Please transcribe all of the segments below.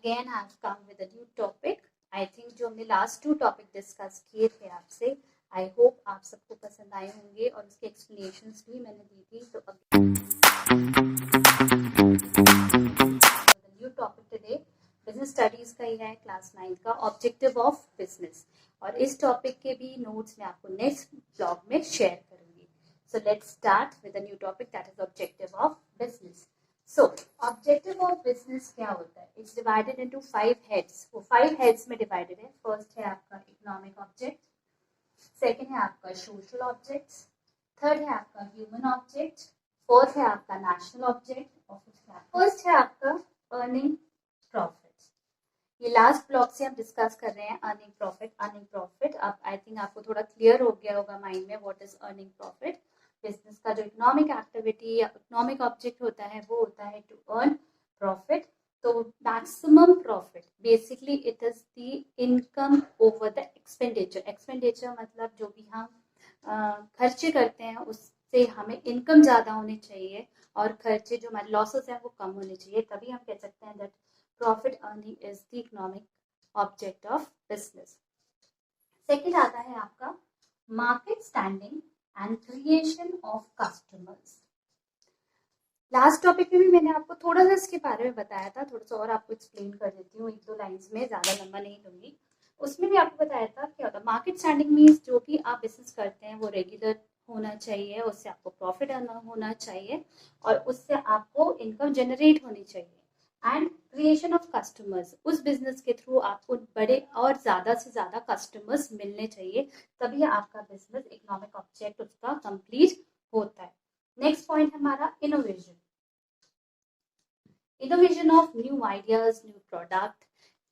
again I have come with a new topic. I think जो हमने last 2 topic discuss किए थे आपसे, आई होप आप सबको पसंद आए होंगे और उसके एक्सप्लेनेशंस भी मैंने दी थी. तो new topic today business studies का ही है, क्लास 9 का ऑब्जेक्टिव ऑफ बिजनेस. और इस टॉपिक के भी नोट्स मैं आपको नेक्स्ट ब्लॉग में शेयर करूंगी. So let's start with a new topic that is objective of business. So, objective of business क्या होता है? It's divided into 5 heads. वो 5 heads में divided है. First है आपका economic object, second है आपका social objects, third है आपका human object, fourth है आपका national object, और first है आपका earning profit. ये लास्ट ब्लॉक से हम डिस्कस कर रहे हैं अर्निंग प्रॉफिट. अब आई थिंक आपको थोड़ा क्लियर हो गया होगा माइंड में what is earning profit. Business का जो इकोनॉमिक एक्टिविटी या इकोनॉमिक ऑब्जेक्ट होता है वो होता है टू अर्न प्रॉफिट. तो maximum profit basically it is the income over the expenditure. Expenditure मतलब जो भी हम खर्चे करते हैं उससे हमें इनकम ज़्यादा होनी चाहिए और खर्चे जो हमारे लॉसेस हैं वो कम होने चाहिए. तभी हम कह सकते हैं that profit earning is the economic object of business. Second आता है आपका market standing and creation of customers. Last topic में भी मैंने आपको थोड़ा सा इसके बारे में बताया था, थोड़ा सा और आपको एक्सप्लेन कर देती हूँ 1-2 लाइंस में, ज़्यादा लंबा नहीं लूंगी. उसमें भी आपको बताया था क्या होता है मार्केट स्टैंडिंग मीन्स जो भी आप बिजनेस करते हैं वो रेगुलर होना चाहिए, उससे आपको प्रॉफिट अर्न होना चाहिए और उससे आपको इनकम जनरेट होनी चाहिए. एंड क्रिएशन ऑफ कस्टमर्स, उस बिजनेस के थ्रू आपको बड़े और ज़्यादा से ज़्यादा कस्टमर्स मिलने चाहिए, तभी आपका बिजनेस इकोनॉमिक ऑब्जेक्ट उसका कंप्लीट होता है. नेक्स्ट पॉइंट हमारा innovation. Innovation of new ideas, new product.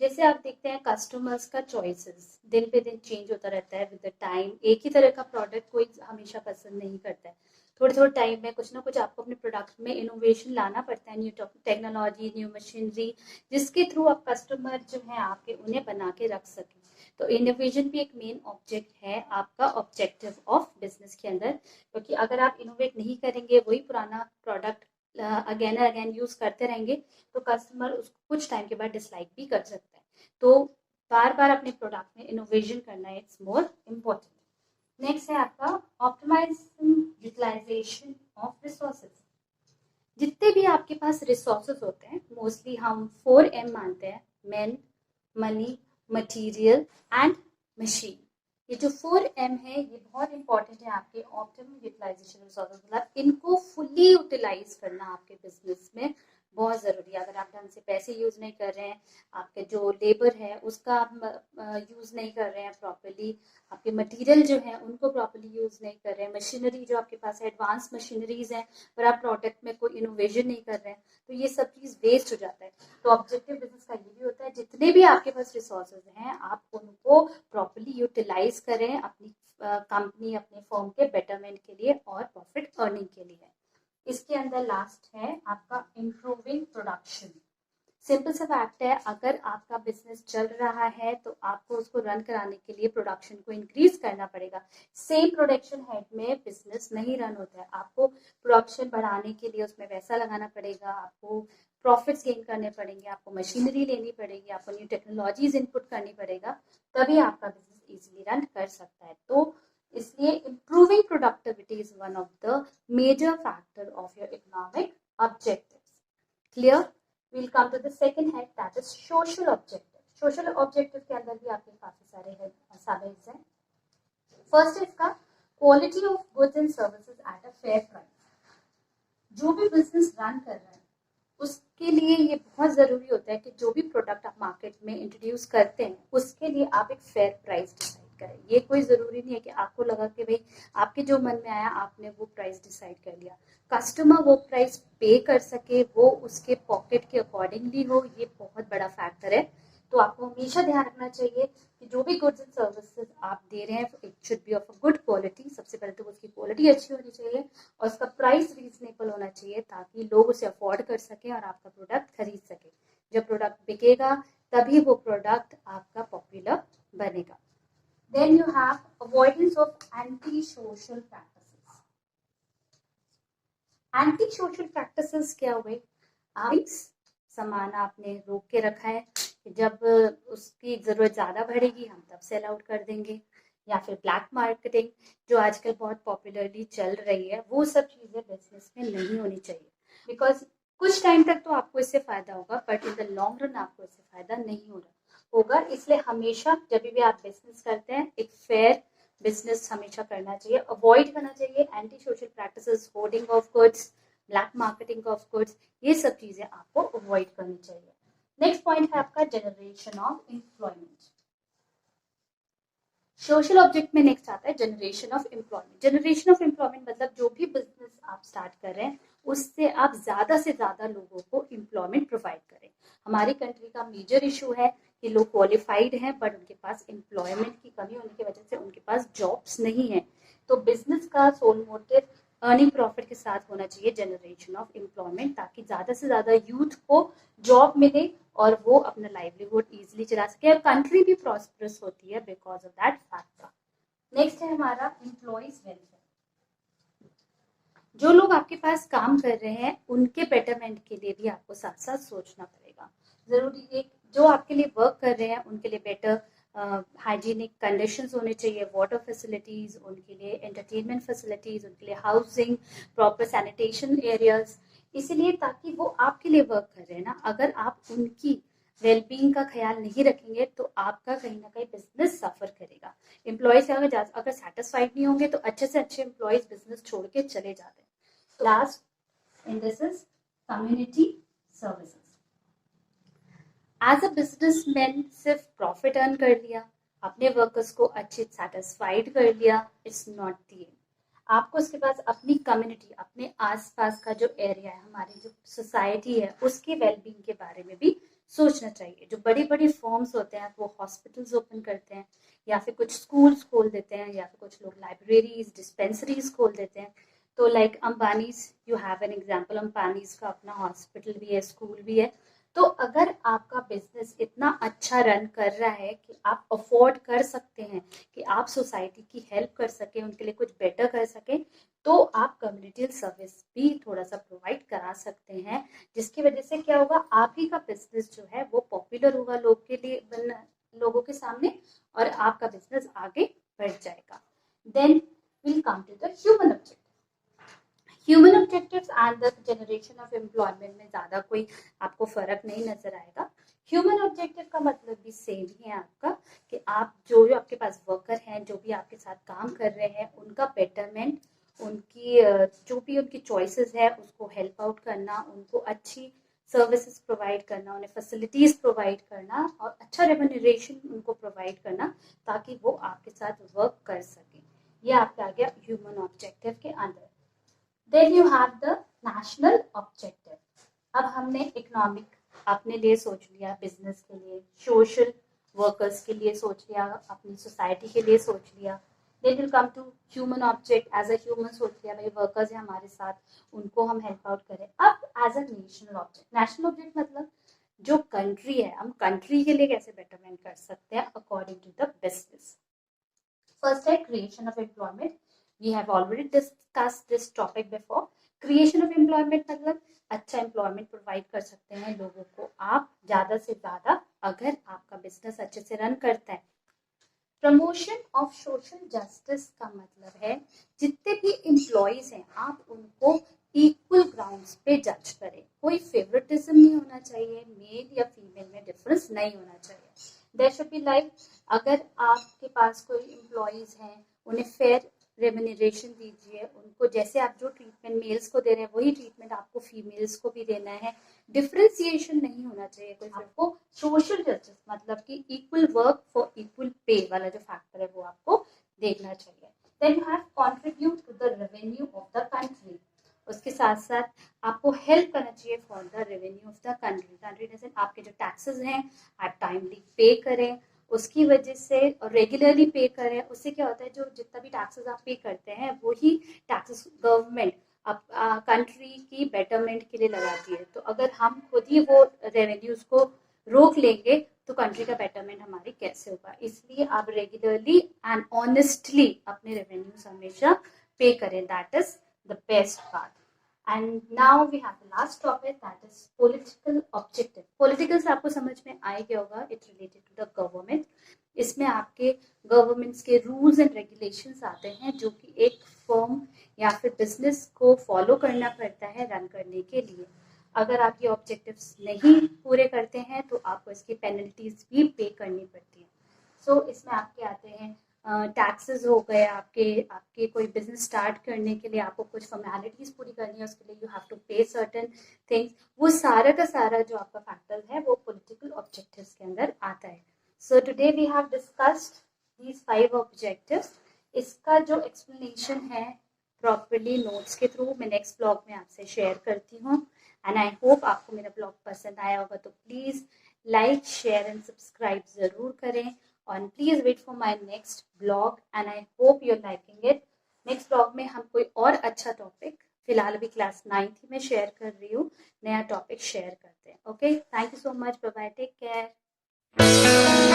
जैसे आप देखते हैं कस्टमर्स का चॉइसेस दिन पे दिन चेंज होता रहता है विद द टाइम. एक ही तरह का प्रोडक्ट कोई हमेशा पसंद नहीं करता है. थोड़े टाइम में कुछ ना कुछ आपको अपने प्रोडक्ट में इनोवेशन लाना पड़ता है, न्यू टेक्नोलॉजी, न्यू मशीनरी, जिसके थ्रू आप कस्टमर जो है आपके उन्हें बना के रख सकें. तो इनोवेशन भी एक मेन ऑब्जेक्ट है आपका ऑब्जेक्टिव ऑफ बिजनेस के अंदर, क्योंकि अगर आप इनोवेट नहीं करेंगे, वही पुराना product again and again use करते रहेंगे तो कस्टमर उसको कुछ टाइम के बाद डिसलाइक भी कर सकता है. तो बार बार अपने प्रोडक्ट में इनोवेशन करना इट्स मोर इम्पोर्टेंट. नेक्स्ट है आपका ऑप्टिमाइजिंग यूटिलाइजेशन ऑफ रिसोर्सेज. जितने भी आपके पास रिसोर्सेज होते हैं मोस्टली हम 4M मानते हैं, man, money, material and machine. ये जो 4M है ये बहुत इंपॉर्टेंट है आपके ऑप्टिमम यूटिलाइजेशन रिसोर्सेज. मतलब इनको फुल्ली यूटिलाइज करना आपके बिजनेस में बहुत ज़रूरी है. अगर आप ढंग से पैसे यूज़ नहीं कर रहे हैं, आपके जो लेबर है उसका आप यूज़ नहीं कर रहे हैं प्रॉपर्ली, आपके मटेरियल जो है उनको प्रॉपर्ली यूज़ नहीं कर रहे हैं, मशीनरी जो आपके पास एडवांस मशीनरीज हैं पर आप प्रोडक्ट में कोई इनोवेशन नहीं कर रहे हैं, तो ये सब चीज़ वेस्ट हो जाता है. तो ऑब्जेक्टिव बिजनेस का ये भी होता है जितने भी आपके पास रिसोर्सेज हैं आप उनको प्रॉपर्ली यूटिलाइज करें अपनी कंपनी, अपने फर्म के बेटरमेंट के लिए और प्रॉफिट अर्निंग के लिए. इसके अंदर लास्ट है आपका इम्प्रूविंग प्रोडक्शन. सिंपल सा फैक्ट है, अगर आपका बिजनेस चल रहा है तो आपको उसको रन कराने के लिए प्रोडक्शन को इंक्रीज करना पड़ेगा. सेम प्रोडक्शन हेड में बिजनेस नहीं रन होता है. आपको प्रोडक्शन बढ़ाने के लिए उसमें पैसा लगाना पड़ेगा, आपको प्रॉफिट्स गेन करने पड़ेंगे, आपको मशीनरी लेनी पड़ेगी, आपको न्यू टेक्नोलॉजीज इनपुट करनी पड़ेगा, तभी आपका बिजनेस इजीली रन कर सकता है. तो इसलिए improving productivity is one of the major factor of your economic objectives. Clear? We'll come to the second head, that is social objective. Social objective के अंदर भी आपके काफी सारे सारे हैं. First इसका quality of goods and services at a fair price. जो भी बिजनेस रन कर रहा है उसके लिए ये बहुत ज़रूरी होता है कि जो भी प्रोडक्ट आप मार्केट में इंट्रोड्यूस करते हैं उसके लिए आप एक फेयर प्राइस डिसाइड करें. ये कोई ज़रूरी नहीं है कि आपको लगा कि भाई आपके जो मन में आया आपने वो प्राइस डिसाइड कर लिया. कस्टमर वो प्राइस पे कर सके, वो उसके पॉकेट के अकॉर्डिंगली हो, ये बहुत बड़ा फैक्टर है. तो आपको हमेशा ध्यान रखना चाहिए कि जो भी गुड्स एंड सर्विसेज आप दे रहे हैं it should be of a good quality. सबसे पहले तो उसकी क्वालिटी अच्छी होनी चाहिए और उसका प्राइस रीजनेबल होना चाहिए ताकि लोग उसे अफोर्ड कर सकें और आपका प्रोडक्ट खरीद सकें. जब प्रोडक्ट बिकेगा तभी वो प्रोडक्ट आपका पॉपुलर बनेगा. Then you have avoidance of anti social practices. Anti social practices क्या हुए? आप सामान आपने रोक के रखा है, जब उसकी ज़रूरत ज़्यादा बढ़ेगी हम तब सेल आउट कर देंगे, या फिर ब्लैक मार्केटिंग जो आजकल बहुत पॉपुलरली चल रही है, वो सब चीज़ें बिजनेस में नहीं होनी चाहिए। बिकॉज कुछ टाइम तक तो आपको इससे फायदा होगा, but in the long run आपको इससे फायदा नहीं होगा। इसलिए हमेशा जब भी आप बिजनेस करते हैं एक फेयर बिजनेस हमेशा करना चाहिए, अवॉइड करना चाहिए anti social practices, hoarding of goods, black marketing of goods, ये सब चीजें आपको अवॉइड करनी चाहिए। नेक्स्ट पॉइंट है आपका generation of employment. Social object में नेक्स्ट आता है generation of employment. Generation of employment मतलब जो भी बिजनेस आप स्टार्ट कर रहे हैं उससे आप ज्यादा से ज्यादा लोगों को एम्प्लॉयमेंट प्रोवाइड करें। हमारी कंट्री का मेजर इशू है कि लोग क्वालिफाइड हैं बट उनके पास एम्प्लॉयमेंट की कमी होने की वजह से उनके पास जॉब्स नहीं है। तो बिजनेस का सोल मोटिव अर्निंग प्रॉफिट के साथ होना चाहिए जनरेशन ऑफ एम्प्लॉयमेंट, ताकि ज्यादा से ज्यादा यूथ को जॉब मिले और वो अपना लाइवलीहुड इजीली चला सके और कंट्री भी प्रॉस्परस होती है because of that factor. Next है हमारा एम्प्लॉइज वेलफेयर। जो लोग आपके पास काम कर रहे हैं उनके बेटरमेंट के लिए भी आपको साथ साथ सोचना पड़ेगा। जरूरी है जो आपके लिए वर्क कर रहे हैं उनके लिए बेटर हाइजीनिक कंडीशंस होने चाहिए, वाटर फैसिलिटीज, उनके लिए एंटरटेनमेंट फैसिलिटीज, उनके लिए हाउसिंग, प्रॉपर सैनिटेशन एरियाज, इसीलिए ताकि वो आपके लिए वर्क कर रहे हैं ना। अगर आप उनकी वेलबींग का ख्याल नहीं रखेंगे तो आपका कहीं ना कहीं बिजनेस सफर करेगा। एम्प्लॉयज अगर सेटिस्फाइड नहीं होंगे तो अच्छे से अच्छे एम्प्लॉयज बिजनेस छोड़ के चले जाते हैं। Last in this is community services. As a businessman सिर्फ प्रॉफिट अर्न कर लिया, अपने वर्कर्स को अच्छे सेटिस्फाइड कर लिया, इट्स नॉट द एम। आपको उसके पास अपनी कम्युनिटी, अपने आसपास का जो एरिया है, हमारी जो सोसाइटी है, उसके वेलबींग के बारे में भी सोचना चाहिए। जो बड़ी बड़ी फर्म्स होते हैं वो हॉस्पिटल्स ओपन करते हैं या फिर कुछ स्कूल्स खोल देते हैं या फिर कुछ लोग लाइब्रेरीज, डिस्पेंसरीज खोल देते हैं। तो like Ambanis, you have an example, Ambanis का अपना हॉस्पिटल भी है, स्कूल भी है। तो अगर आपका बिजनेस इतना अच्छा रन कर रहा है कि आप अफोर्ड कर सकते हैं कि आप सोसाइटी की हेल्प कर सके, उनके लिए कुछ बेटर कर सके, तो आप कम्युनिटी सर्विस भी थोड़ा सा प्रोवाइड करा सकते हैं, जिसकी वजह से क्या होगा, आप ही का बिजनेस जो है वो पॉपुलर होगा लोगों के सामने और आपका बिजनेस आगे बढ़ जाएगा। Then will come to the human objective. Human objectives and the generation of employment में ज्यादा कोई आपको फर्क नहीं नजर आएगा। ह्यूमन ऑब्जेक्टिव का मतलब भी सेम ही है आपका, कि आप जो आपके पास वर्कर हैं, जो भी आपके साथ काम कर रहे हैं, उनका बेटरमेंट, उनकी जो भी उनकी चॉइसेस है उसको हेल्प आउट करना, उनको अच्छी सर्विसेज प्रोवाइड करना, उन्हें फैसिलिटीज प्रोवाइड करना और अच्छा रेम्यूनरेशन उनको प्रोवाइड करना, ताकि वो आपके साथ वर्क कर सके। ये आपका आ गया ह्यूमन ऑब्जेक्टिव के अंदर। Then you have the national objective. अब हमने इकोनॉमिक अपने लिए सोच लिया, बिजनेस के लिए, सोशल वर्कर्स के लिए सोच लिया, अपनी सोसाइटी के लिए सोच लिया। Then we'll come to human object, as a human सोच लिया भाई वर्कर्स हैं हमारे साथ, उनको हम हेल्प आउट करें। अब as a national object, national object मतलब जो कंट्री है, हम कंट्री के लिए कैसे बेटरमेंट कर सकते हैं according to the business. First है creation of employment. We have already discussed this topic before. Creation of employment मतलब अच्छा एम्प्लॉयमेंट प्रोवाइड कर सकते हैं लोगों को आप ज्यादा से ज्यादा, अगर आपका बिजनेस अच्छे से रन करता है। प्रमोशन ऑफ सोशल जस्टिस का मतलब है जितने भी एम्प्लॉयज हैं आप उनको इक्वल ग्राउंड्स पे जज करें, कोई फेवरेटिज्म नहीं होना चाहिए, मेल या फीमेल में डिफरेंस नहीं होना चाहिए। देयर शुड बी लाइक, अगर आपके पास कोई एम्प्लॉयज हैं उन्हें फेयर रेम्यूनरेशन दीजिए, उनको जैसे आप जो ट्रीटमेंट मेल्स को दे रहे हैं वही ट्रीटमेंट आपको फीमेल्स को भी देना है। डिफरेंशिएशन नहीं होना चाहिए कोई। आपको सोशल जस्टिस मतलब कि equal work for equal pay वाला जो फैक्टर है वो आपको देखना चाहिए। Then you have contribute to the revenue of the country. उसके साथ साथ आपको हेल्प करना चाहिए for the revenue of the country. Country जैसे आपके जो टैक्सेस हैं आप टाइमली पे करें, उसकी वजह से रेगुलरली पे करें। उससे क्या होता है, जो जितना भी टैक्सेस आप पे करते हैं वही टैक्सेस गवर्नमेंट कंट्री की बेटरमेंट के लिए लगाती है। तो अगर हम खुद ही वो रेवेन्यूज को रोक लेंगे तो कंट्री का बेटरमेंट हमारी कैसे होगा। इसलिए आप रेगुलरली एंड ऑनेस्टली अपने रेवेन्यूज हमेशा पे करें, that is the best part. And now we have the last topic that is political objective. Political से आपको समझ में आ गया होगा, it related to the government. इसमें आपके गवर्नमेंट्स के रूल्स एंड रेगुलेशंस आते हैं जो कि एक फर्म या फिर बिजनेस को फॉलो करना पड़ता है रन करने के लिए. अगर आप ये ऑब्जेक्टिव्स नहीं पूरे करते हैं तो आपको इसकी पेनल्टीज भी पे करनी पड़ती है. सो इसमें आपके आते हैं टैक्सेस हो गए, आपके आपके कोई बिजनेस स्टार्ट करने के लिए आपको कुछ फॉर्मेलिटीज पूरी करनी है, उसके लिए यू हैव टू पे सर्टेन थिंग्स. वो सारा का सारा जो आपका फैक्टर है वो पॉलिटिकल ऑब्जेक्टिव्स के अंदर आता है. So today we have discussed these 5 objectives. इसका जो एक्सप्लेनेशन है प्रॉपरली नोट्स के थ्रू मैं नेक्स्ट ब्लॉग में आपसे शेयर करती हूँ. एंड आई होप आपको मेरा ब्लॉग पसंद आया होगा. तो please like share and subscribe ज़रूर करें. and please wait for my next blog and I hope you're liking it. Next blog में हम कोई और अच्छा टॉपिक, फिलहाल अभी क्लास 9th में शेयर कर रही हूँ, नया टॉपिक शेयर करते हैं. Okay, thank you so much, bye bye, take care.